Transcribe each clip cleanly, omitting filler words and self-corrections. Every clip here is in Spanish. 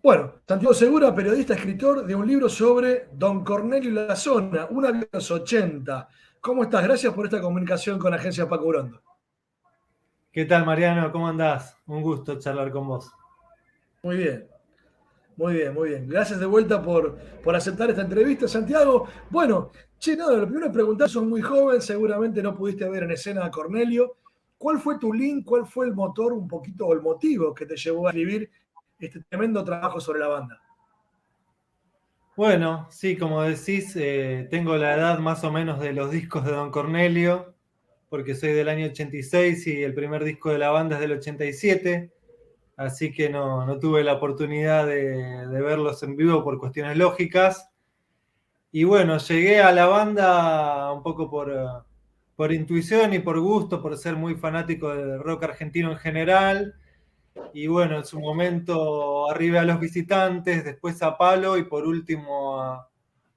Bueno, Santiago Segura, periodista, escritor de un libro sobre Don Cornelio y la zona, una de los 80. ¿Cómo estás? Gracias por esta comunicación con Agencia Paco Urondo. ¿Qué tal, Mariano? ¿Cómo andás? Un gusto charlar con vos. Muy bien, muy bien, muy bien. Gracias de vuelta por aceptar esta entrevista, Santiago. Bueno, che, nada, lo primero es preguntar, sos muy joven, seguramente no pudiste ver en escena a Cornelio. ¿Cuál fue tu link, cuál fue el motor un poquito o el motivo que te llevó a escribir este tremendo trabajo sobre la banda? Bueno, sí, como decís, tengo la edad más o menos de los discos de Don Cornelio, porque soy del año 86 y el primer disco de la banda es del 87, así que no tuve la oportunidad de verlos en vivo por cuestiones lógicas. Y bueno, llegué a la banda un poco por intuición y por gusto, por ser muy fanático del rock argentino en general. Y bueno, en su momento arribé a Los Visitantes, después a Palo y por último a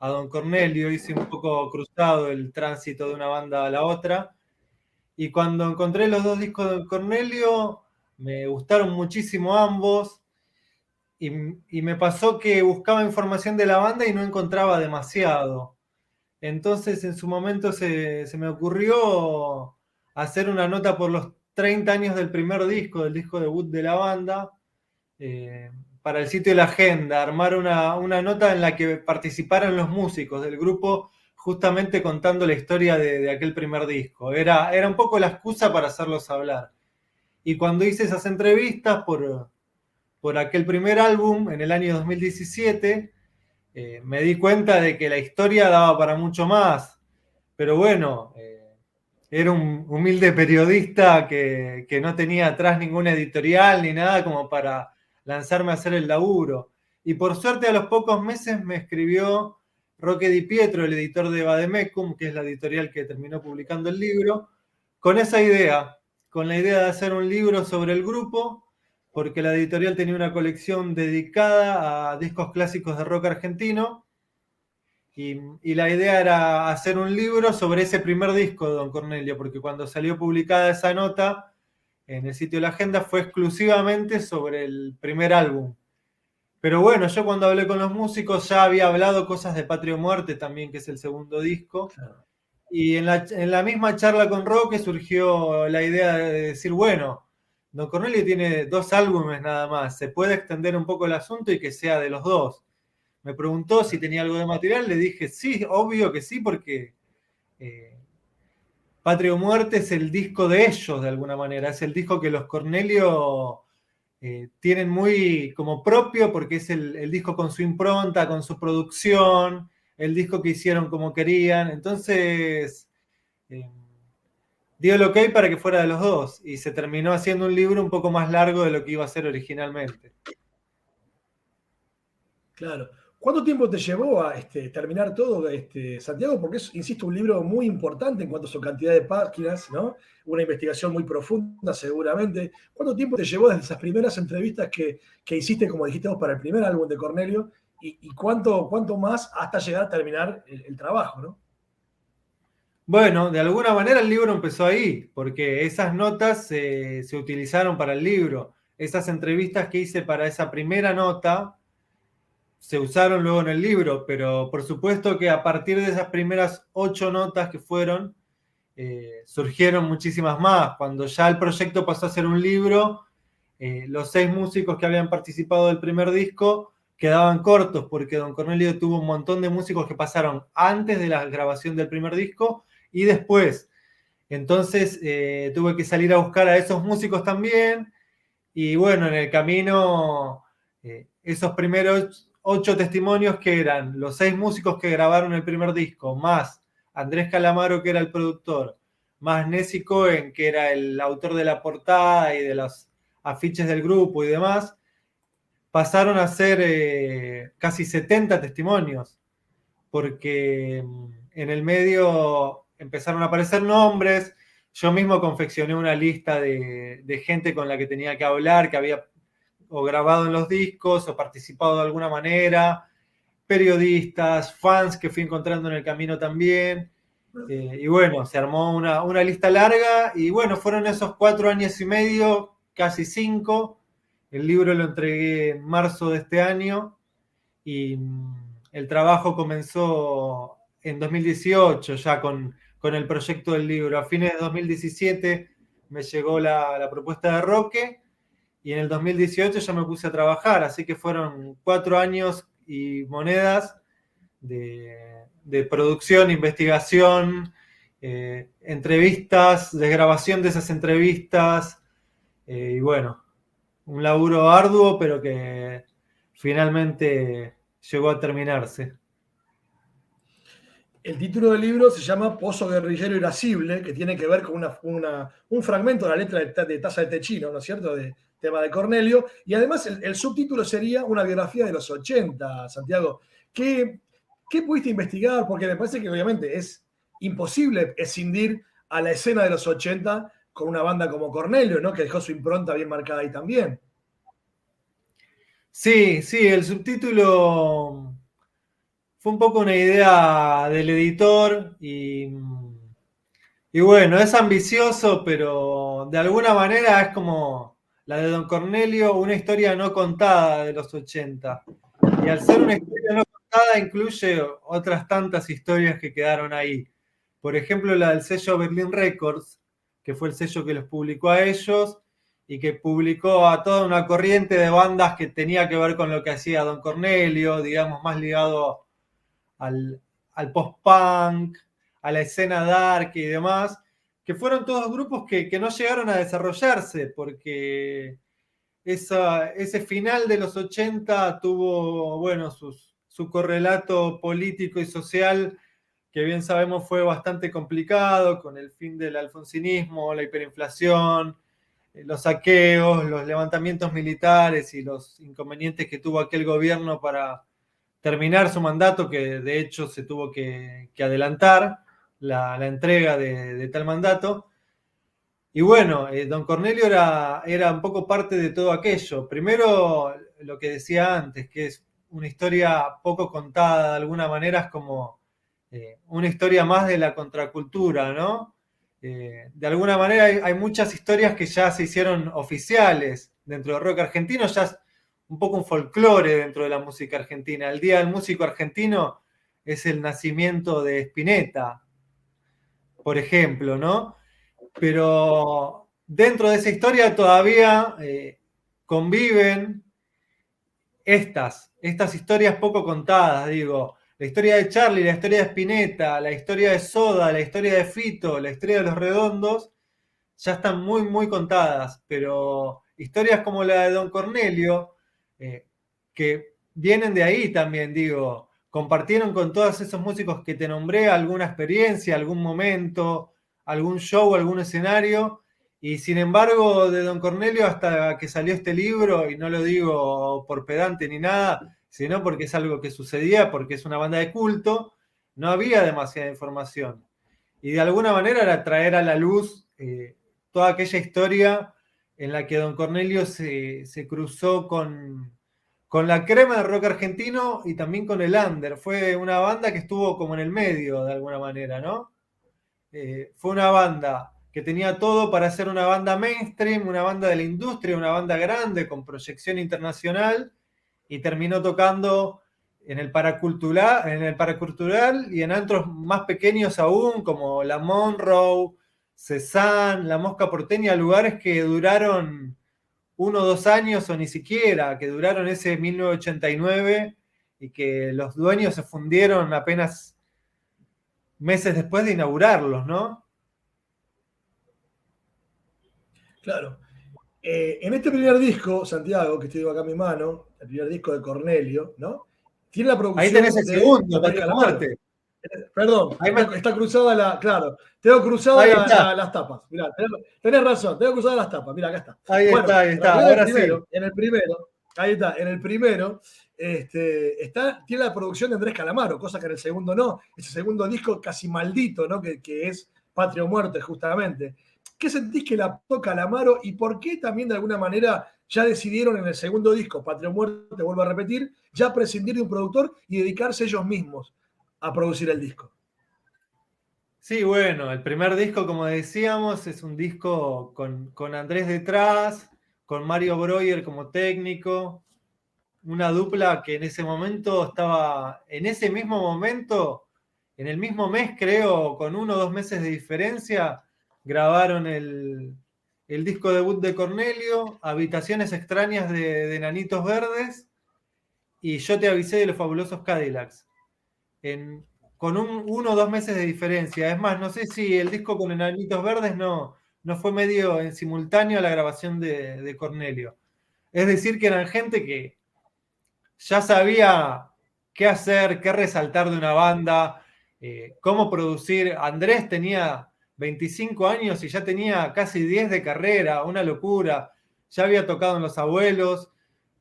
Don Cornelio. Hice un poco cruzado el tránsito de una banda a la otra. Y cuando encontré los dos discos de Don Cornelio, me gustaron muchísimo ambos. Y, y me pasó que buscaba información de la banda y no encontraba demasiado. Entonces en su momento se me ocurrió hacer una nota por los 30 años del primer disco, del disco debut de la banda, para el sitio de la agenda, armar una nota en la que participaran los músicos del grupo, justamente contando la historia de aquel primer disco. Era un poco la excusa para hacerlos hablar. Y cuando hice esas entrevistas por aquel primer álbum, en el año 2017, me di cuenta de que la historia daba para mucho más. Pero bueno, era un humilde periodista que no tenía atrás ninguna editorial ni nada como para lanzarme a hacer el laburo. Y por suerte a los pocos meses me escribió Roque Di Pietro, el editor de Vademecum, que es la editorial que terminó publicando el libro, con esa idea, con la idea de hacer un libro sobre el grupo, porque la editorial tenía una colección dedicada a discos clásicos de rock argentino y la idea era hacer un libro sobre ese primer disco de Don Cornelio, porque cuando salió publicada esa nota en el sitio de la agenda fue exclusivamente sobre el primer álbum. Pero bueno, yo cuando hablé con los músicos ya había hablado cosas de Patria o Muerte también, que es el segundo disco. Claro. Y en la misma charla con Roque surgió la idea de decir, bueno, Don Cornelio tiene dos álbumes nada más, se puede extender un poco el asunto y que sea de los dos. Me preguntó si tenía algo de material, le dije sí, obvio que sí, porque eh, Patria o Muerte es el disco de ellos de alguna manera, es el disco que los Cornelio tienen muy como propio porque es el disco con su impronta, con su producción, el disco que hicieron como querían, entonces eh, dio el ok para que fuera de los dos y se terminó haciendo un libro un poco más largo de lo que iba a ser originalmente. Claro. ¿Cuánto tiempo te llevó a terminar todo, Santiago? Porque es, insisto, un libro muy importante en cuanto a su cantidad de páginas, ¿no? Una investigación muy profunda, seguramente. ¿Cuánto tiempo te llevó desde esas primeras entrevistas que hiciste, como dijiste vos, para el primer álbum de Cornelio? Y cuánto más hasta llegar a terminar el trabajo, ¿no? Bueno, de alguna manera el libro empezó ahí, porque esas notas se utilizaron para el libro. Esas entrevistas que hice para esa primera nota se usaron luego en el libro, pero por supuesto que a partir de esas primeras 8 notas que fueron, surgieron muchísimas más. Cuando ya el proyecto pasó a ser un libro, los 6 músicos que habían participado del primer disco quedaban cortos, porque Don Cornelio tuvo un montón de músicos que pasaron antes de la grabación del primer disco y después. Entonces tuve que salir a buscar a esos músicos también. Y bueno, en el camino, esos primeros 8 testimonios que eran los 6 músicos que grabaron el primer disco, más Andrés Calamaro, que era el productor, más Nessie Cohen, que era el autor de la portada y de los afiches del grupo y demás, pasaron a ser casi 70 testimonios, porque en el medio empezaron a aparecer nombres. Yo mismo confeccioné una lista de gente con la que tenía que hablar, que había o grabado en los discos o participado de alguna manera, periodistas, fans que fui encontrando en el camino también. Y bueno, se armó una lista larga y bueno, fueron esos 4 años y medio, casi 5, El libro lo entregué en marzo de este año y el trabajo comenzó en 2018 ya con el proyecto del libro. A fines de 2017 me llegó la propuesta de Roque y en el 2018 ya me puse a trabajar, así que fueron 4 años y monedas de producción, investigación, entrevistas, desgrabación de esas entrevistas, y bueno, un laburo arduo, pero que finalmente llegó a terminarse. El título del libro se llama Pozo guerrillero irascible, que tiene que ver con un fragmento de la letra de Taza de Techino, ¿no es cierto?, de tema de Cornelio. Y además el subtítulo sería una biografía de los 80, Santiago. ¿Qué, ¿Qué pudiste investigar? Porque me parece que obviamente es imposible escindir a la escena de los 80 con una banda como Cornelio, ¿no?, que dejó su impronta bien marcada ahí también. Sí, sí, el subtítulo fue un poco una idea del editor y bueno, es ambicioso, pero de alguna manera es como la de Don Cornelio, una historia no contada de los 80. Y al ser una historia no contada, incluye otras tantas historias que quedaron ahí. Por ejemplo, la del sello Berlin Records, que fue el sello que los publicó a ellos y que publicó a toda una corriente de bandas que tenía que ver con lo que hacía Don Cornelio, digamos, más ligado al, al post-punk, a la escena dark y demás, que fueron todos grupos que no llegaron a desarrollarse, porque ese final de los 80 tuvo, bueno, su correlato político y social, que bien sabemos fue bastante complicado, con el fin del alfonsinismo, la hiperinflación, los saqueos, los levantamientos militares y los inconvenientes que tuvo aquel gobierno para terminar su mandato, que de hecho se tuvo que adelantar la entrega de tal mandato. Y bueno, don Cornelio era un poco parte de todo aquello. Primero, lo que decía antes, que es una historia poco contada, de alguna manera es como una historia más de la contracultura, ¿no? De alguna manera hay muchas historias que ya se hicieron oficiales dentro del rock argentino, ya es un poco un folclore dentro de la música argentina. El Día del Músico Argentino es el nacimiento de Spinetta, por ejemplo, ¿no? Pero dentro de esa historia todavía conviven estas historias poco contadas, digo, la historia de Charlie, la historia de Spinetta, la historia de Soda, la historia de Fito, la historia de Los Redondos, ya están muy, muy contadas, pero historias como la de Don Cornelio, que vienen de ahí también, digo, compartieron con todos esos músicos que te nombré alguna experiencia, algún momento, algún show, algún escenario, y sin embargo de Don Cornelio hasta que salió este libro, y no lo digo por pedante ni nada, sino porque es algo que sucedía, porque es una banda de culto, no había demasiada información. Y de alguna manera era traer a la luz toda aquella historia en la que Don Cornelio se cruzó con la crema del rock argentino y también con el under. Fue una banda que estuvo como en el medio, de alguna manera, ¿no? Fue una banda que tenía todo para ser una banda mainstream, una banda de la industria, una banda grande con proyección internacional, y terminó tocando en el paracultural y en antros más pequeños aún, como la Monroe, Cezanne, la Mosca Porteña, lugares que duraron 1 o 2 años o ni siquiera, que duraron ese 1989 y que los dueños se fundieron apenas meses después de inaugurarlos, ¿no? Claro. En este primer disco, Santiago, que estoy acá en mi mano, el primer disco de Cornelio, ¿no? Tiene la Ahí tenés producción el de segundo, Andrés Patria Calamaro. Muerte. Perdón, Ahí, está cruzada claro, tengo cruzadas ahí está, las tapas. Mirá, tenés razón, tengo cruzadas las tapas. Mirá, acá está. ahí Bueno, está, ahí en está. realidad Ahora sí. ahí está, en el primero, tiene la producción de Andrés Calamaro, cosa que en el segundo no. Ese segundo disco casi maldito, ¿no? Que es Patria o Muerte, justamente. ¿Qué sentís que la toca Calamaro y por qué también de alguna manera ya decidieron en el segundo disco, Patria o Muerte, vuelvo a repetir, ya prescindir de un productor y dedicarse ellos mismos a producir el disco? Sí, bueno, el primer disco, como decíamos, es un disco con Andrés detrás, con Mario Breuer como técnico, una dupla que en ese momento estaba, en ese mismo momento, en el mismo mes creo, con 1 o 2 meses de diferencia, grabaron el disco debut de Cornelio, Habitaciones extrañas de Enanitos Verdes, y Yo te avisé de los fabulosos Cadillacs. Con 1 o 2 meses de diferencia. Es más, no sé si el disco con Enanitos Verdes no fue medio en simultáneo a la grabación de Cornelio. Es decir, que eran gente que ya sabía qué hacer, qué resaltar de una banda, cómo producir. Andrés tenía 25 años y ya tenía casi 10 de carrera, una locura. Ya había tocado en Los Abuelos,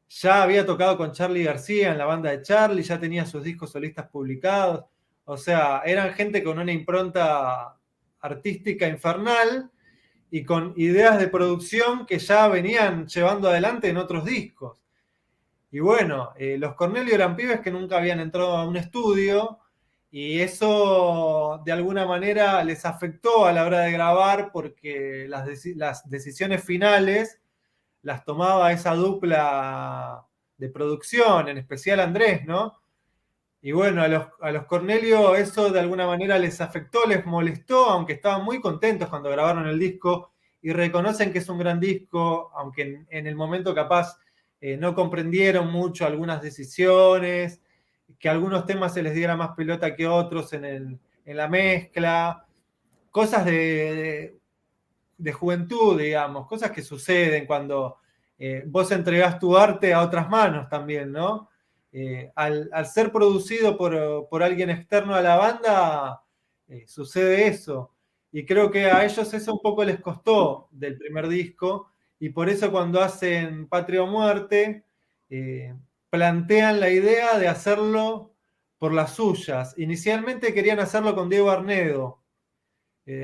ya había tocado con Charly García en la banda de Charly, ya tenía sus discos solistas publicados. O sea, eran gente con una impronta artística infernal y con ideas de producción que ya venían llevando adelante en otros discos. Y bueno, los Cornelio eran pibes que nunca habían entrado a un estudio y eso de alguna manera les afectó a la hora de grabar porque las decisiones finales las tomaba esa dupla de producción, en especial Andrés, ¿no? Y bueno, a los Cornelio eso de alguna manera les afectó, les molestó, aunque estaban muy contentos cuando grabaron el disco y reconocen que es un gran disco, aunque en el momento capaz no comprendieron mucho algunas decisiones, que algunos temas se les diera más pelota que otros en la mezcla, cosas de juventud, digamos, cosas que suceden cuando vos entregás tu arte a otras manos también, ¿no? Al ser producido por alguien externo a la banda, sucede eso. Y creo que a ellos eso un poco les costó del primer disco, y por eso cuando hacen Patria o Muerte, plantean la idea de hacerlo por las suyas. Inicialmente querían hacerlo con Diego Arnedo.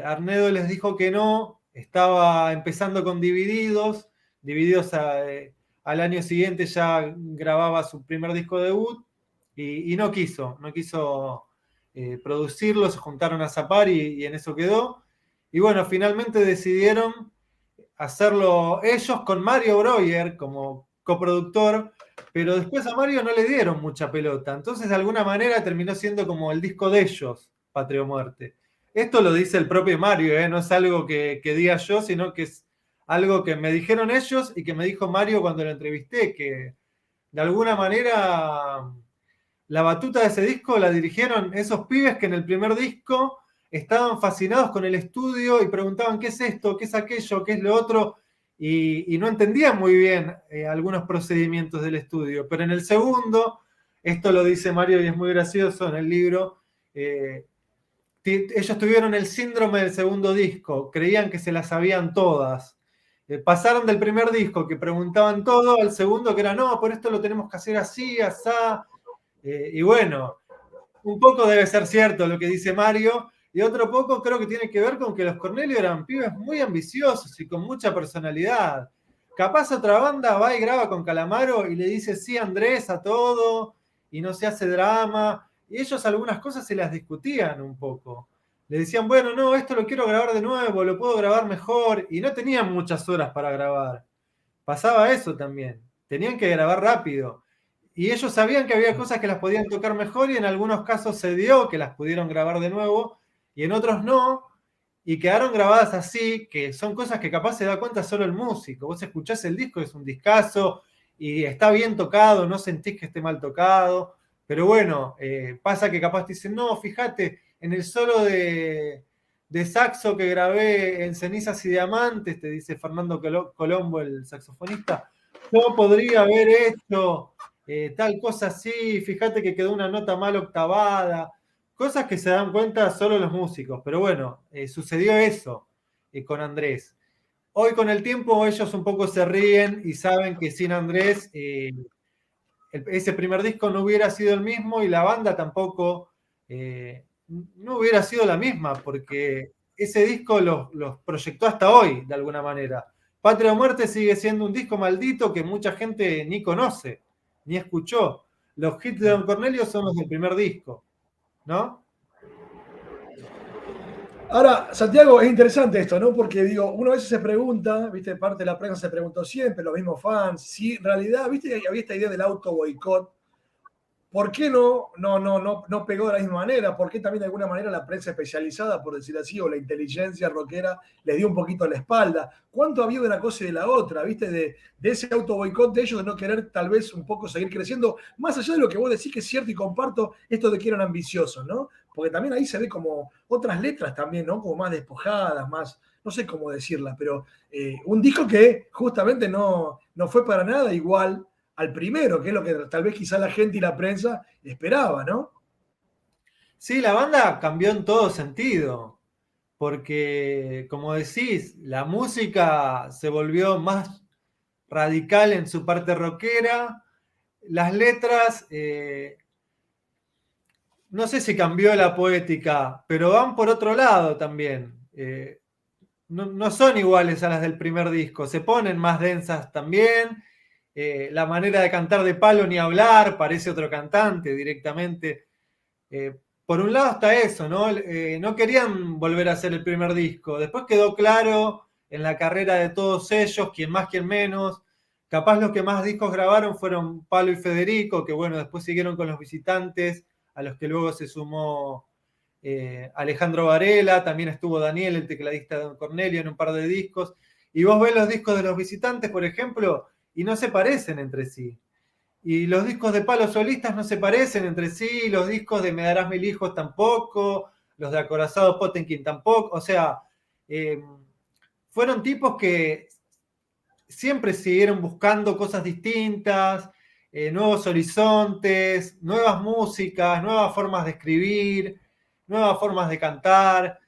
Arnedo les dijo que no, estaba empezando con Divididos, Divididos al año siguiente ya grababa su primer disco debut y no quiso producirlo, se juntaron a zapar y en eso quedó. Y bueno, finalmente decidieron hacerlo ellos con Mario Breuer como coproductor, pero después a Mario no le dieron mucha pelota, entonces de alguna manera terminó siendo como el disco de ellos, Patria o Muerte. Esto lo dice el propio Mario, no es algo que diga yo, sino que es algo que me dijeron ellos y que me dijo Mario cuando lo entrevisté, que de alguna manera la batuta de ese disco la dirigieron esos pibes que en el primer disco estaban fascinados con el estudio y preguntaban qué es esto, qué es aquello, qué es lo otro, y no entendían muy bien algunos procedimientos del estudio. Pero en el segundo, esto lo dice Mario y es muy gracioso en el libro, ellos tuvieron el síndrome del segundo disco, creían que se las sabían todas. Pasaron del primer disco que preguntaban todo al segundo que era, no, por esto lo tenemos que hacer así, asá. Y bueno, un poco debe ser cierto lo que dice Mario, y otro poco creo que tiene que ver con que los Cornelio eran pibes muy ambiciosos y con mucha personalidad. Capaz otra banda va y graba con Calamaro y le dice sí Andrés a todo y no se hace drama, y ellos algunas cosas se las discutían un poco. Le decían, bueno, no, esto lo quiero grabar de nuevo, lo puedo grabar mejor, y no tenían muchas horas para grabar. Pasaba eso también, tenían que grabar rápido. Y ellos sabían que había cosas que las podían tocar mejor y en algunos casos se dio que las pudieron grabar de nuevo y en otros no, y quedaron grabadas así, que son cosas que capaz se da cuenta solo el músico. Vos escuchás el disco, es un discazo y está bien tocado, no sentís que esté mal tocado, pero bueno, pasa que capaz te dicen, no, fíjate, en el solo de saxo que grabé en Cenizas y Diamantes, te dice Fernando Colombo, el saxofonista, yo podría haber hecho tal cosa así, fíjate que quedó una nota mal octavada, cosas que se dan cuenta solo los músicos, pero bueno, sucedió eso con Andrés. Hoy con el tiempo ellos un poco se ríen y saben que sin Andrés ese primer disco no hubiera sido el mismo y la banda tampoco no hubiera sido la misma, porque ese disco los proyectó hasta hoy, de alguna manera. Patria o Muerte sigue siendo un disco maldito que mucha gente ni conoce, ni escuchó. Los hits de Don Cornelio son los del primer disco, ¿no? Ahora, Santiago, es interesante esto, ¿no? Porque digo, uno a veces se pregunta, viste, parte de la prensa se preguntó siempre, los mismos fans, si en realidad, viste, que había esta idea del auto boicot. ¿Por qué no pegó de la misma manera? ¿Por qué también de alguna manera la prensa especializada, por decir así, o la inteligencia rockera les dio un poquito la espalda? ¿Cuánto había de una cosa y de la otra, viste? De ese auto boicot de ellos, de no querer tal vez un poco seguir creciendo, más allá de lo que vos decís que es cierto y comparto esto de que eran ambiciosos, ¿no? Porque también ahí se ve como otras letras también, ¿no? Como más despojadas, más, no sé cómo decirla, pero un disco que justamente no fue para nada igual al primero, que es lo que tal vez quizá la gente y la prensa esperaba, ¿no? Sí, la banda cambió en todo sentido, porque como decís, la música se volvió más radical en su parte rockera, las letras, no sé si cambió la poética, pero van por otro lado también. No son iguales a las del primer disco, se ponen más densas también. La manera de cantar de Palo ni hablar, parece otro cantante directamente. Por un lado está eso, ¿no? No querían volver a hacer el primer disco. Después quedó claro en la carrera de todos ellos, quién más, quién menos. Capaz los que más discos grabaron fueron Palo y Federico, que bueno, después siguieron con los Visitantes, a los que luego se sumó Alejandro Varela, también estuvo Daniel, el tecladista de Don Cornelio, en un par de discos. Y vos ves los discos de los Visitantes, por ejemplo, y no se parecen entre sí. Y los discos de Palo solistas no se parecen entre sí, los discos de Me darás mil hijos tampoco, los de Acorazado Potenkin tampoco. O sea, eh, fueron tipos que siempre siguieron buscando cosas distintas, nuevos horizontes, nuevas músicas, nuevas formas de escribir, nuevas formas de cantar.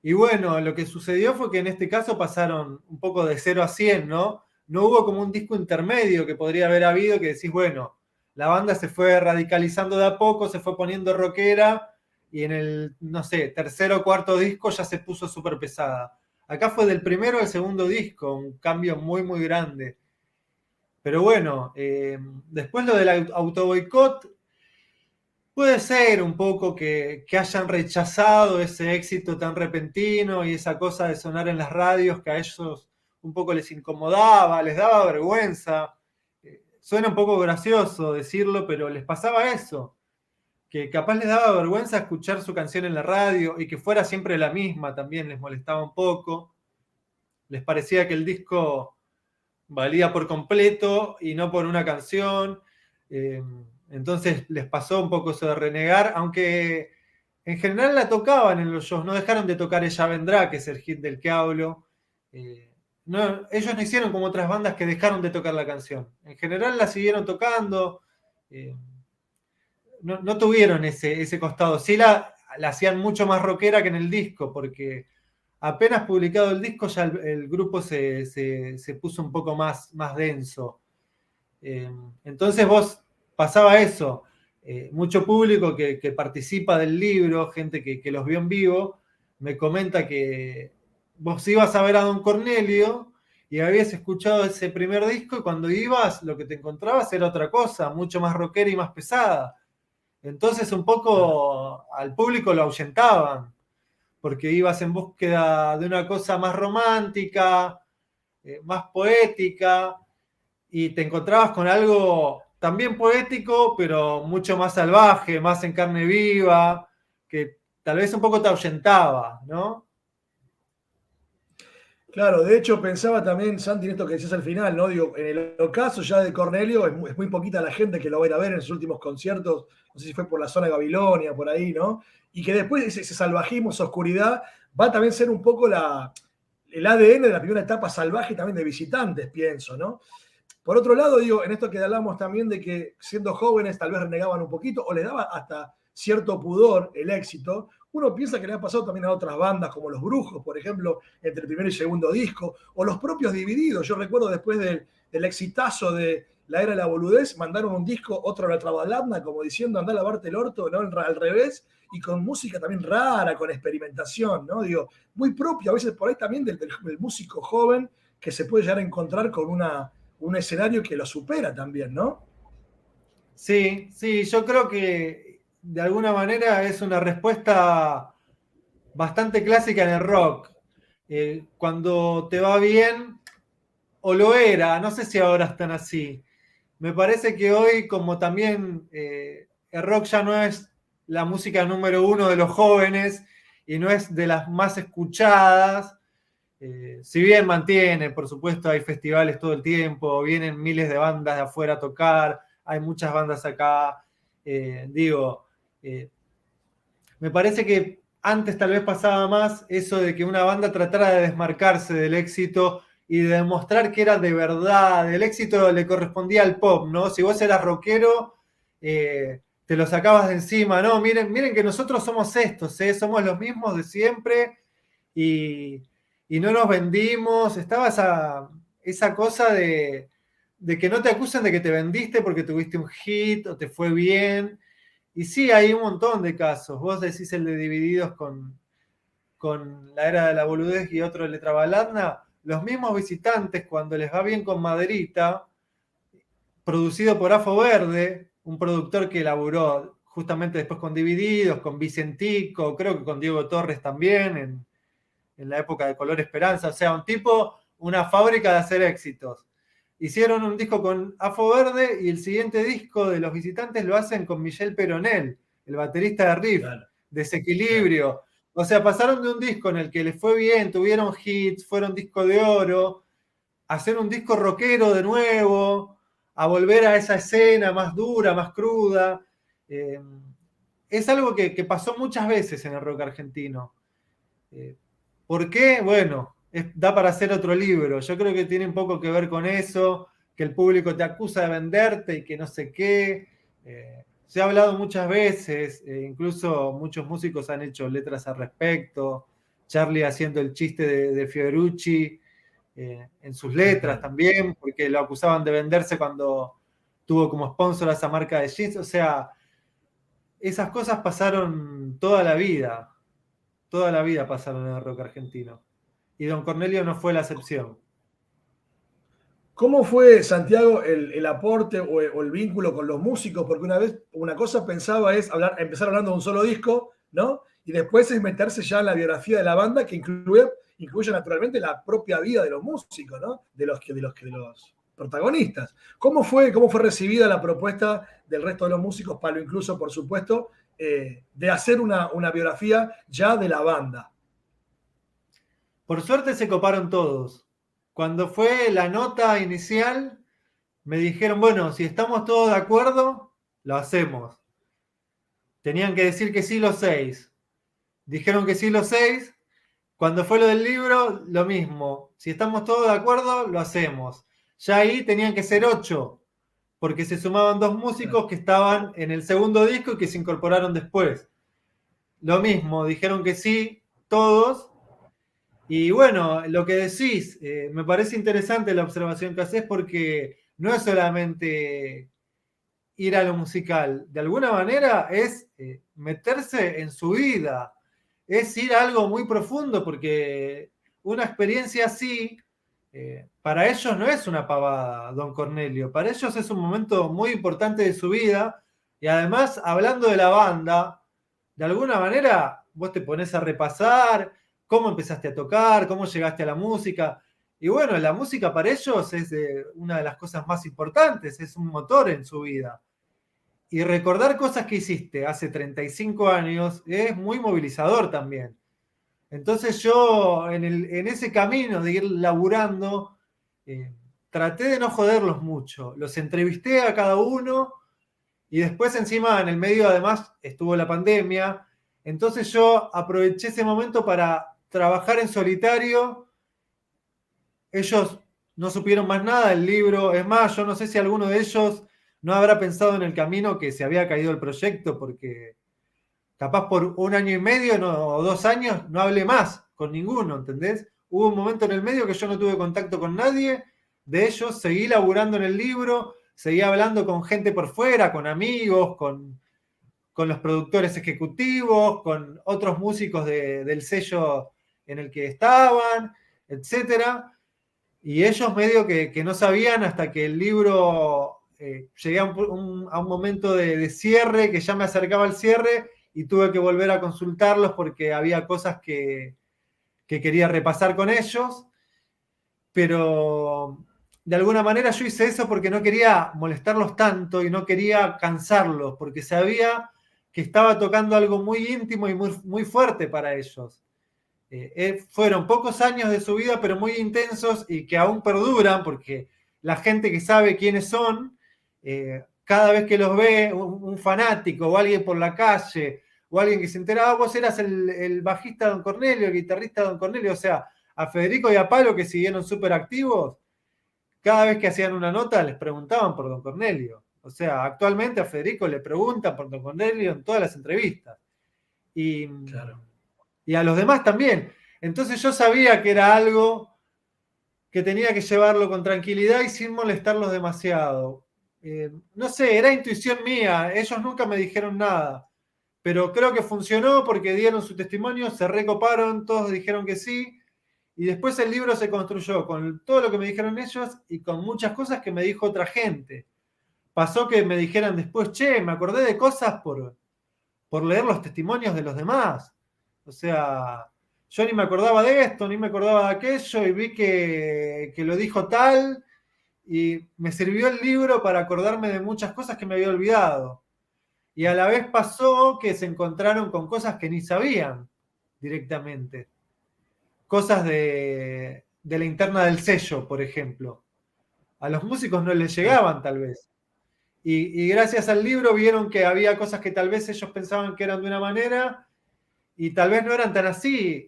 Y bueno, lo que sucedió fue que en este caso pasaron un poco de 0 a 100, ¿no? No hubo como un disco intermedio que podría haber habido que decís, bueno, la banda se fue radicalizando de a poco, se fue poniendo rockera y en el, no sé, tercer o cuarto disco ya se puso súper pesada. Acá fue del primero al segundo disco, un cambio muy, muy grande. Pero bueno, después lo del auto boicot, puede ser un poco que hayan rechazado ese éxito tan repentino y esa cosa de sonar en las radios que a ellos un poco les incomodaba, les daba vergüenza. Suena un poco gracioso decirlo, pero les pasaba eso, que capaz les daba vergüenza escuchar su canción en la radio y que fuera siempre la misma, también les molestaba un poco. Les parecía que el disco valía por completo y no por una canción. Eh, entonces les pasó un poco eso de renegar, aunque en general la tocaban en los shows, no dejaron de tocar Ella Vendrá, que es el hit del que hablo. Ellos no hicieron como otras bandas que dejaron de tocar la canción. En general la siguieron tocando. eh, no tuvieron ese costado. Sí la hacían mucho más rockera que en el disco, porque apenas publicado el disco ya el grupo se puso un poco más denso. Entonces vos pasaba eso, mucho público que participa del libro, gente que los vio en vivo, me comenta que vos ibas a ver a Don Cornelio y habías escuchado ese primer disco y cuando ibas lo que te encontrabas era otra cosa, mucho más rockera y más pesada. Entonces un poco al público lo ahuyentaban, porque ibas en búsqueda de una cosa más romántica, más poética, y te encontrabas con algo también poético, pero mucho más salvaje, más en carne viva, que tal vez un poco te ahuyentaba, ¿no? Claro, de hecho pensaba también, Santi, en esto que decías al final, ¿no? Digo, en el ocaso ya de Cornelio es muy poquita la gente que lo va a ir a ver en sus últimos conciertos, no sé si fue por la zona de Babilonia, por ahí, ¿no? Y que después ese salvajismo, esa oscuridad, va a también ser un poco el ADN de la primera etapa salvaje también de Visitantes, pienso, ¿no? Por otro lado, digo, en esto que hablamos también de que siendo jóvenes tal vez renegaban un poquito o les daba hasta cierto pudor el éxito, uno piensa que le ha pasado también a otras bandas como Los Brujos, por ejemplo, entre el primer y segundo disco, o los propios Divididos. Yo recuerdo después del exitazo de La Era de la Boludez, mandaron un disco, otro La Trabaladna, como diciendo, andá a lavarte el orto, ¿no? Al revés, y con música también rara, con experimentación, ¿no? Digo, muy propio a veces por ahí también del músico joven que se puede llegar a encontrar con un escenario que lo supera también, ¿no? Sí, sí, yo creo que de alguna manera es una respuesta bastante clásica en el rock. Cuando te va bien, o lo era, no sé si ahora están así. Me parece que hoy, como también el rock ya no es la música número uno de los jóvenes y no es de las más escuchadas, si bien mantiene, por supuesto, hay festivales todo el tiempo, vienen miles de bandas de afuera a tocar, hay muchas bandas acá, digo, eh, me parece que antes tal vez pasaba más eso de que una banda tratara de desmarcarse del éxito y de demostrar que era de verdad. El éxito le correspondía al pop, ¿no? Si vos eras rockero, te lo sacabas de encima, ¿no? Miren, miren que nosotros somos estos, ¿eh? Somos los mismos de siempre y, y no nos vendimos. Estaba esa cosa de que no te acusen de que te vendiste porque tuviste un hit o te fue bien. Y sí, hay un montón de casos. Vos decís el de Divididos con La Era de la Boludez y otro de Letra Baladna. Los mismos visitantes, cuando les va bien con Maderita, producido por Afo Verde, un productor que elaboró justamente después con Divididos, con Vicentico, creo que con Diego Torres también, en la época de Color Esperanza. O sea, un tipo, una fábrica de hacer éxitos. Hicieron un disco con Afo Verde y el siguiente disco de Los Visitantes lo hacen con Michel Peronel, el baterista de Riff, Claro, claro. Desequilibrio. O sea, pasaron de un disco en el que les fue bien, tuvieron hits, fueron disco de oro, a hacer un disco rockero de nuevo, a volver a esa escena más dura, más cruda. Eh, es algo que pasó muchas veces en el rock argentino. Eh, ¿Por qué? Bueno, da para hacer otro libro. Yo creo que tiene un poco que ver con eso, que el público te acusa de venderte y que no sé qué. Se ha hablado muchas veces, incluso muchos músicos han hecho letras al respecto. Charlie haciendo el chiste de Fiorucci en sus letras Total. también, porque lo acusaban de venderse cuando tuvo como sponsor a esa marca de jeans. O sea, esas cosas pasaron toda la vida pasaron en el rock argentino. Y Don Cornelio no fue la excepción. ¿Cómo fue, Santiago, el aporte o el vínculo con los músicos? Porque una vez, una cosa pensaba es empezar hablando de un solo disco, ¿no? Y después es meterse ya en la biografía de la banda, que incluye naturalmente la propia vida de los músicos, ¿no? De los protagonistas. Cómo fue recibida la propuesta del resto de los músicos, Palo incluso, por supuesto, de hacer una biografía ya de la banda? Por suerte se coparon todos. Cuando fue la nota inicial, me dijeron, bueno, si estamos todos de acuerdo, lo hacemos. Tenían que decir que sí los 6. Dijeron que sí los 6. Cuando fue lo del libro, lo mismo. Si estamos todos de acuerdo, lo hacemos. Ya ahí tenían que ser 8, porque se sumaban 2 músicos que estaban en el segundo disco y que se incorporaron después. Lo mismo, dijeron que sí, todos. Y bueno, lo que decís, me parece interesante la observación que haces porque no es solamente ir a lo musical, de alguna manera es meterse en su vida, es ir a algo muy profundo porque una experiencia así, para ellos no es una pavada, don Cornelio, para ellos es un momento muy importante de su vida y además hablando de la banda, de alguna manera vos te pones a repasar cómo empezaste a tocar, cómo llegaste a la música. Y bueno, la música para ellos es una de las cosas más importantes, es un motor en su vida. Y recordar cosas que hiciste hace 35 años es muy movilizador también. Entonces yo en ese camino de ir laburando, eh, traté de no joderlos mucho. Los entrevisté a cada uno y después encima en el medio además estuvo la pandemia. Entonces yo aproveché ese momento para trabajar en solitario. Ellos no supieron más nada del libro. Es más, yo no sé si alguno de ellos no habrá pensado en el camino que se había caído el proyecto, porque capaz por un año y medio o 2 años no hablé más con ninguno, ¿entendés? Hubo un momento en el medio que yo no tuve contacto con nadie de ellos, seguí laburando en el libro, seguí hablando con gente por fuera, con amigos, con los productores ejecutivos, con otros músicos del sello en el que estaban, etcétera. Y ellos medio que no sabían hasta que el libro llegué a un momento de cierre, que ya me acercaba al cierre, y tuve que volver a consultarlos porque había cosas que quería repasar con ellos, pero de alguna manera yo hice eso porque no quería molestarlos tanto y no quería cansarlos, porque sabía que estaba tocando algo muy íntimo y muy, muy fuerte para ellos. Fueron pocos años de su vida, pero muy intensos y que aún perduran, porque la gente que sabe quiénes son, cada vez que los ve un fanático o alguien por la calle, o alguien que se entera, vos eras el bajista Don Cornelio, el guitarrista Don Cornelio, o sea, a Federico y a Palo, que siguieron súper activos, cada vez que hacían una nota les preguntaban por Don Cornelio. O sea, actualmente a Federico le preguntan por Don Cornelio en todas las entrevistas. Y, Claro. y a los demás también. Entonces yo sabía que era algo que tenía que llevarlo con tranquilidad y sin molestarlos demasiado. No sé, era intuición mía, ellos nunca me dijeron nada, pero creo que funcionó porque dieron su testimonio, se recoparon, todos dijeron que sí, y después el libro se construyó con todo lo que me dijeron ellos y con muchas cosas que me dijo otra gente. Pasó que me dijeran después, che, me acordé de cosas por leer los testimonios de los demás. O sea, yo ni me acordaba de esto, ni me acordaba de aquello, y vi que lo dijo tal, y me sirvió el libro para acordarme de muchas cosas que me había olvidado. Y a la vez pasó que se encontraron con cosas que ni sabían directamente. Cosas de la interna del sello, por ejemplo. A los músicos no les llegaban tal vez. Y gracias al libro vieron que había cosas que tal vez ellos pensaban que eran de una manera y tal vez no eran tan así.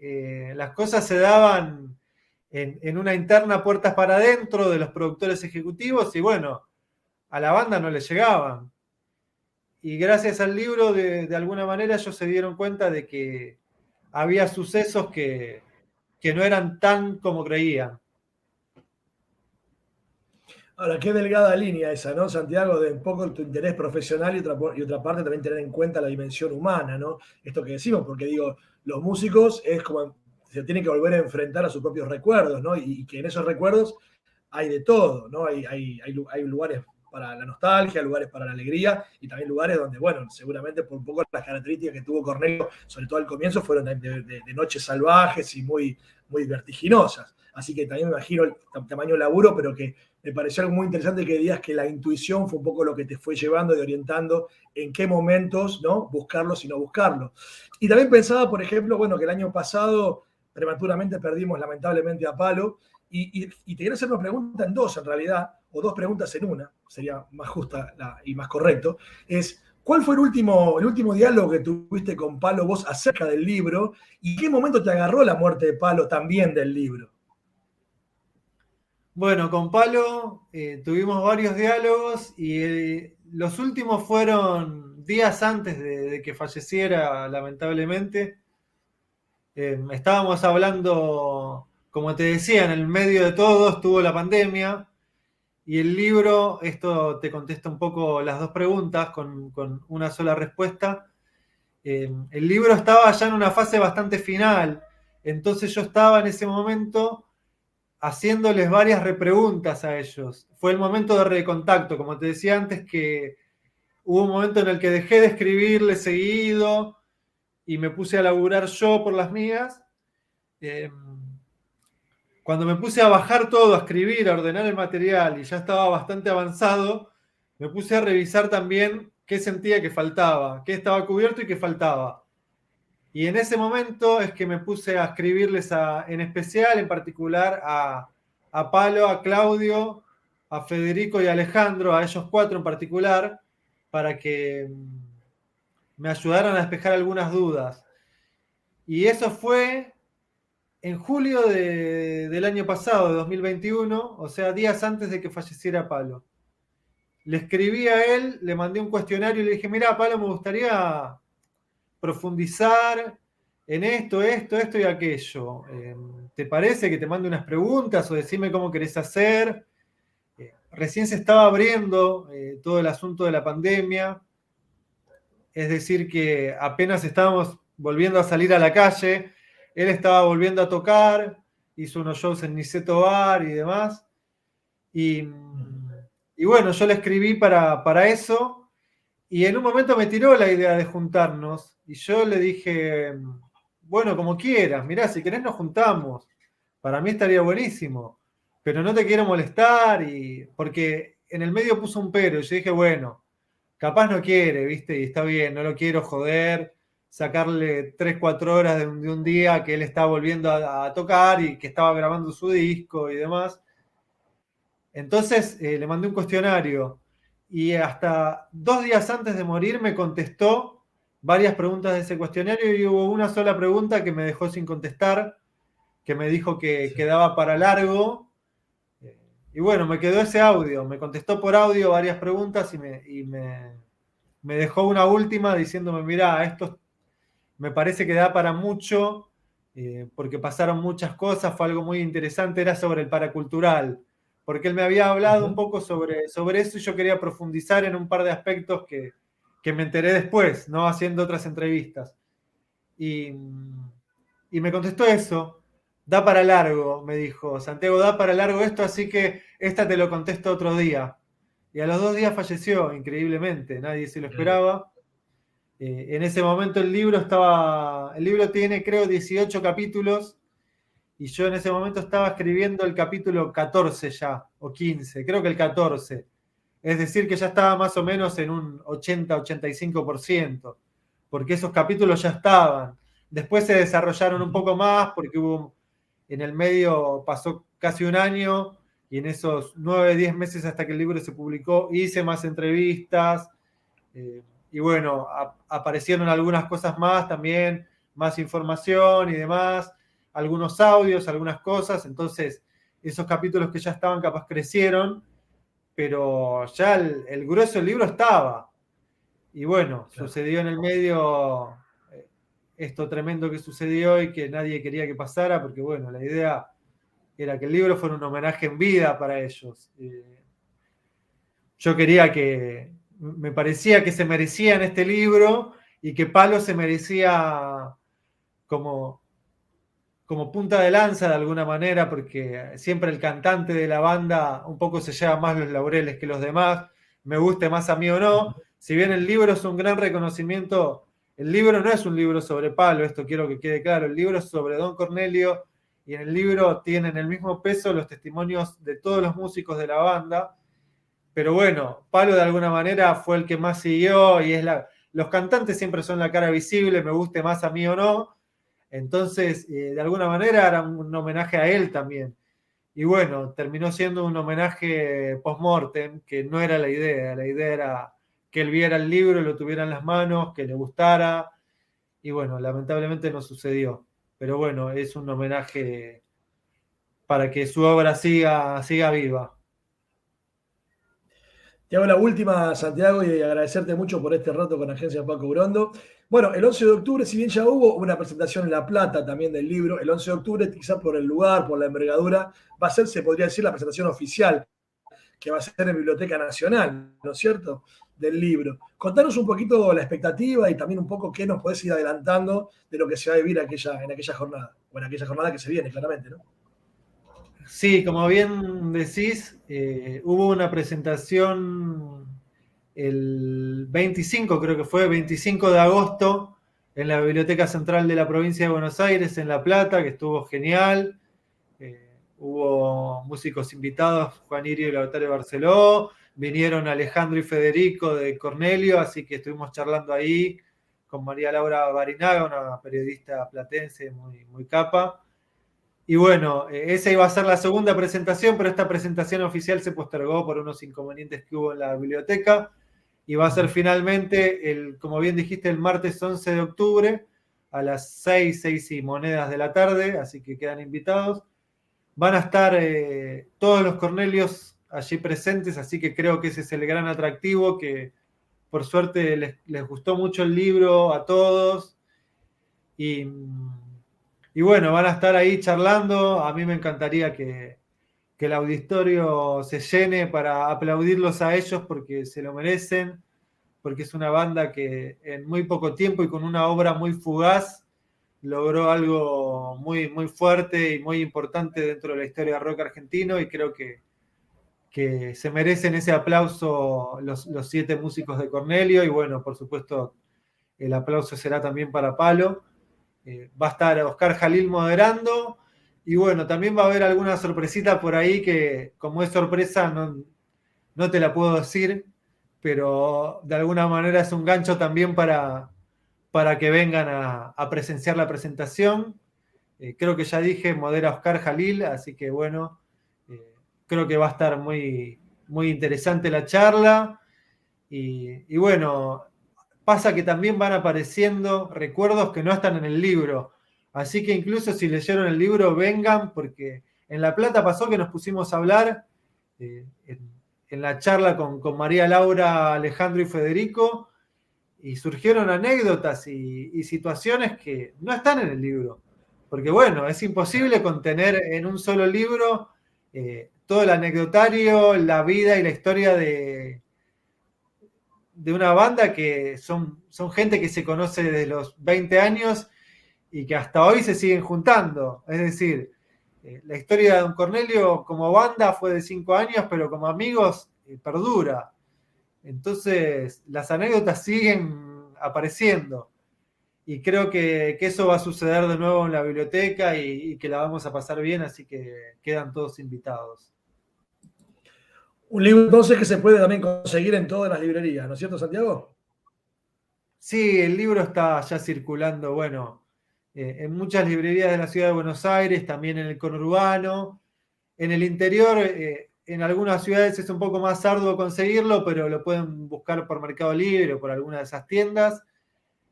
Las cosas se daban en una interna puertas para adentro de los productores ejecutivos y bueno, a la banda no le llegaban. Y gracias al libro, de alguna manera, ellos se dieron cuenta de que había sucesos que no eran tan como creían. Ahora, qué delgada línea esa, ¿no, Santiago? De un poco tu interés profesional y otra parte también tener en cuenta la dimensión humana, ¿no? Esto que decimos, porque digo, los músicos es como se tienen que volver a enfrentar a sus propios recuerdos, ¿no? Y que en esos recuerdos hay de todo, ¿no? Hay lugares para la nostalgia, lugares para la alegría y también lugares donde, bueno, seguramente por un poco las características que tuvo Cornelio, sobre todo al comienzo, fueron de noches salvajes y muy, muy vertiginosas. Así que también me imagino el tamaño del laburo, pero que me pareció algo muy interesante que digas que la intuición fue un poco lo que te fue llevando y orientando en qué momentos, ¿no? Buscarlos y no buscarlos. Y también pensaba, por ejemplo, bueno, que el año pasado prematuramente perdimos lamentablemente a Palo, y te quiero hacer una pregunta en dos, en realidad, o dos preguntas en una, sería más justa y más correcto, es, ¿cuál fue el último diálogo que tuviste con Palo vos acerca del libro y qué momento te agarró la muerte de Palo también del libro? Bueno, con Palo tuvimos varios diálogos y los últimos fueron días antes de que falleciera, lamentablemente. Estábamos hablando, como te decía, en el medio de todo estuvo la pandemia y el libro, esto te contesta un poco las dos preguntas con una sola respuesta. El libro estaba ya en una fase bastante final, entonces yo estaba en ese momento haciéndoles varias repreguntas a ellos. Fue el momento de recontacto, como te decía antes, que hubo un momento en el que dejé de escribirle seguido y me puse a laburar yo por las mías. Cuando me puse a bajar todo, a escribir, a ordenar el material y ya estaba bastante avanzado, me puse a revisar también qué sentía que faltaba, qué estaba cubierto y qué faltaba. Y en ese momento es que me puse a escribirles en especial, en particular, a Palo, a Claudio, a Federico y a Alejandro, a ellos cuatro en particular, para que me ayudaran a despejar algunas dudas. Y eso fue en julio del año pasado, de 2021, o sea, días antes de que falleciera Palo. Le escribí a él, le mandé un cuestionario y le dije, mira, Palo, me gustaría profundizar en esto y aquello. ¿Te parece que te mande unas preguntas o decime cómo querés hacer? Recién se estaba abriendo todo el asunto de la pandemia, es decir, que apenas estábamos volviendo a salir a la calle, él estaba volviendo a tocar, hizo unos shows en Niceto Bar y demás. Y bueno, yo le escribí para eso Y en un momento me tiró la idea de juntarnos y yo le dije, bueno, como quieras, mirá, si querés nos juntamos. Para mí estaría buenísimo, pero no te quiero molestar y porque en el medio puso un pero y yo dije, bueno, capaz no quiere, ¿viste? Y está bien, no lo quiero joder, sacarle 3 4 horas de un día que él está volviendo a tocar y que estaba grabando su disco y demás. Entonces le mandé un cuestionario y hasta 2 días antes de morir me contestó varias preguntas de ese cuestionario y hubo una sola pregunta que me dejó sin contestar, que me dijo que Sí. quedaba para largo. Y bueno, me quedó ese audio, me contestó por audio varias preguntas me dejó una última diciéndome, mirá, esto me parece que da para mucho, porque pasaron muchas cosas, fue algo muy interesante, era sobre el paracultural, porque él me había hablado un Ujú. poco sobre eso y yo quería profundizar en un par de aspectos que me enteré después, ¿no? Haciendo otras entrevistas. Y, y me contestó eso, da para largo, me dijo, Santiago, da para largo esto, así que esta te lo contesto otro día. Y a los 2 días falleció, increíblemente, nadie se lo Increíble. esperaba. En ese momento el libro tiene creo 18 capítulos y yo en ese momento estaba escribiendo el capítulo 14 ya, o 15, creo que el 14. Es decir, que ya estaba más o menos en un 80-85%, porque esos capítulos ya estaban. Después se desarrollaron un Ujú. poco más, porque en el medio pasó casi un año, y en esos 9-10 meses hasta que el libro se publicó, hice más entrevistas, y bueno, aparecieron algunas cosas más también, más información y demás, algunos audios, algunas cosas, entonces esos capítulos que ya estaban capaz crecieron, pero ya el grueso del libro estaba. Y bueno, Claro. sucedió en el medio esto tremendo que sucedió y que nadie quería que pasara, porque bueno, la idea era que el libro fuera un homenaje en vida para ellos. Yo quería me parecía que se merecían este libro y que Palo se merecía como, como punta de lanza de alguna manera, porque siempre el cantante de la banda un poco se lleva más los laureles que los demás, me guste más a mí o no. Ujú. Si bien el libro es un gran reconocimiento, el libro no es un libro sobre Palo, esto quiero que quede claro, el libro es sobre Don Cornelio y en el libro tienen el mismo peso los testimonios de todos los músicos de la banda, pero bueno, Palo de alguna manera fue el que más siguió y los cantantes siempre son la cara visible, me guste más a mí o no, entonces de alguna manera era un homenaje a él también. Y bueno, terminó siendo un homenaje post-mortem, que no era la idea era que él viera el libro, lo tuviera en las manos, que le gustara, y bueno, lamentablemente no sucedió. Pero bueno, es un homenaje para que su obra siga viva. Te hago la última, Santiago, y agradecerte mucho por este rato con Agencia Paco Urondo. Bueno, el 11 de octubre, si bien ya hubo una presentación en La Plata también del libro, el 11 de octubre, quizás por el lugar, por la envergadura, va a ser, se podría decir, la presentación oficial, que va a ser en Biblioteca Nacional, ¿no es cierto?, del libro. Contanos un poquito la expectativa y también un poco qué nos podés ir adelantando de lo que se va a vivir en aquella jornada, o en aquella jornada que se viene, claramente, ¿no? Sí, como bien decís, hubo una presentación el 25, creo que fue, 25 de agosto, en la Biblioteca Central de la Provincia de Buenos Aires, en La Plata, que estuvo genial. Hubo músicos invitados, Juan Irio y Lautaro Barceló, vinieron Alejandro y Federico de Cornelio, así que estuvimos charlando ahí con María Laura Barinaga, una periodista platense muy, muy capa. Y bueno, esa iba a ser la segunda presentación, pero esta presentación oficial se postergó por unos inconvenientes que hubo en la biblioteca. Y va a ser finalmente, como bien dijiste, el martes 11 de octubre a las 6 y monedas de la tarde, así que quedan invitados. Van a estar todos los Cornelios allí presentes, así que creo que ese es el gran atractivo, que por suerte les gustó mucho el libro a todos. Y, y bueno, van a estar ahí charlando. A mí me encantaría que el auditorio se llene para aplaudirlos a ellos porque se lo merecen, porque es una banda que en muy poco tiempo y con una obra muy fugaz logró algo muy, muy fuerte y muy importante dentro de la historia del rock argentino y creo que que se merecen ese aplauso los 7 músicos de Cornelio, y bueno, por supuesto, el aplauso será también para Palo. Va a estar Oscar Jalil moderando, y bueno, también va a haber alguna sorpresita por ahí que, como es sorpresa, no te la puedo decir, pero de alguna manera es un gancho también para que vengan a presenciar la presentación. Creo que ya dije, modera Oscar Jalil, así que bueno, creo que va a estar muy, muy interesante la charla. Y bueno, pasa que también van apareciendo recuerdos que no están en el libro. Así que incluso si leyeron el libro, vengan, porque en La Plata pasó que nos pusimos a hablar en la charla con María Laura, Alejandro y Federico, y surgieron anécdotas y situaciones que no están en el libro. Porque bueno, es imposible contener en un solo libro todo el anecdotario, la vida y la historia de una banda que son gente que se conoce desde los 20 años y que hasta hoy se siguen juntando. Es decir, la historia de Don Cornelio como banda fue de 5 años, pero como amigos perdura. Entonces, las anécdotas siguen apareciendo. Y creo que eso va a suceder de nuevo en la biblioteca y que la vamos a pasar bien, así que quedan todos invitados. Un libro entonces que se puede también conseguir en todas las librerías, ¿no es cierto, Santiago? Sí, el libro está ya circulando, bueno, en muchas librerías de la ciudad de Buenos Aires, también en el conurbano. En el interior, en algunas ciudades es un poco más arduo conseguirlo, pero lo pueden buscar por Mercado Libre o por alguna de esas tiendas.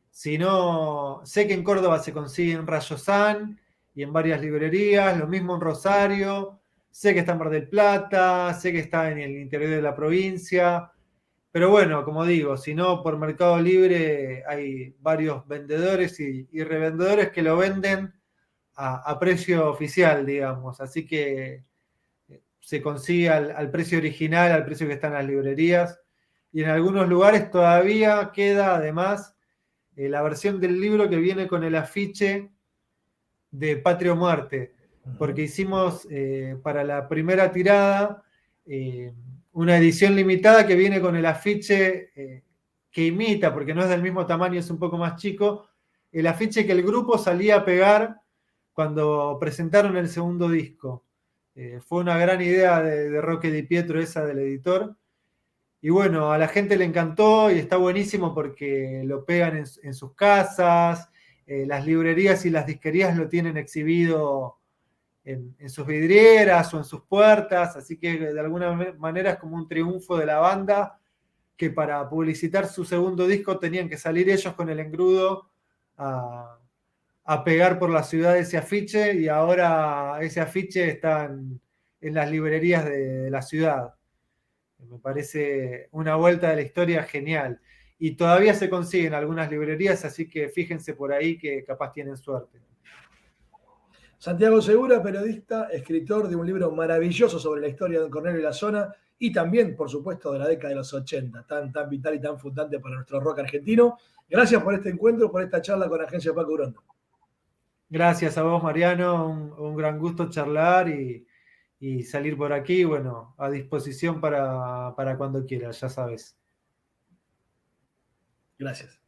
Si no, sé que en Córdoba se consigue en Rayo San y en varias librerías, lo mismo en Rosario, sé que está en Mar del Plata, sé que está en el interior de la provincia, pero bueno, como digo, si no, por Mercado Libre hay varios vendedores y revendedores que lo venden a precio oficial, digamos, así que se consigue al precio original, al precio que está en las librerías, y en algunos lugares todavía queda además la versión del libro que viene con el afiche de Patria o Muerte, porque hicimos para la primera tirada una edición limitada que viene con el afiche que imita, porque no es del mismo tamaño, es un poco más chico, el afiche que el grupo salía a pegar cuando presentaron el segundo disco. Fue una gran idea de Roque Di Pietro esa del editor. Y bueno, a la gente le encantó y está buenísimo porque lo pegan en sus casas, las librerías y las disquerías lo tienen exhibido en sus vidrieras o en sus puertas, así que de alguna manera es como un triunfo de la banda, que para publicitar su segundo disco tenían que salir ellos con el engrudo a pegar por la ciudad ese afiche, y ahora ese afiche está en las librerías de la ciudad. Me parece una vuelta de la historia genial. Y todavía se consiguen algunas librerías, así que fíjense por ahí que capaz tienen suerte. Santiago Segura, periodista, escritor de un libro maravilloso sobre la historia de Don Cornelio y la zona, y también, por supuesto, de la década de los 80, tan vital y tan fundante para nuestro rock argentino. Gracias por este encuentro, por esta charla con Agencia Paco Urondo. Gracias a vos, Mariano, un gran gusto charlar y salir por aquí. Bueno, a disposición para cuando quieras, ya sabes. Gracias.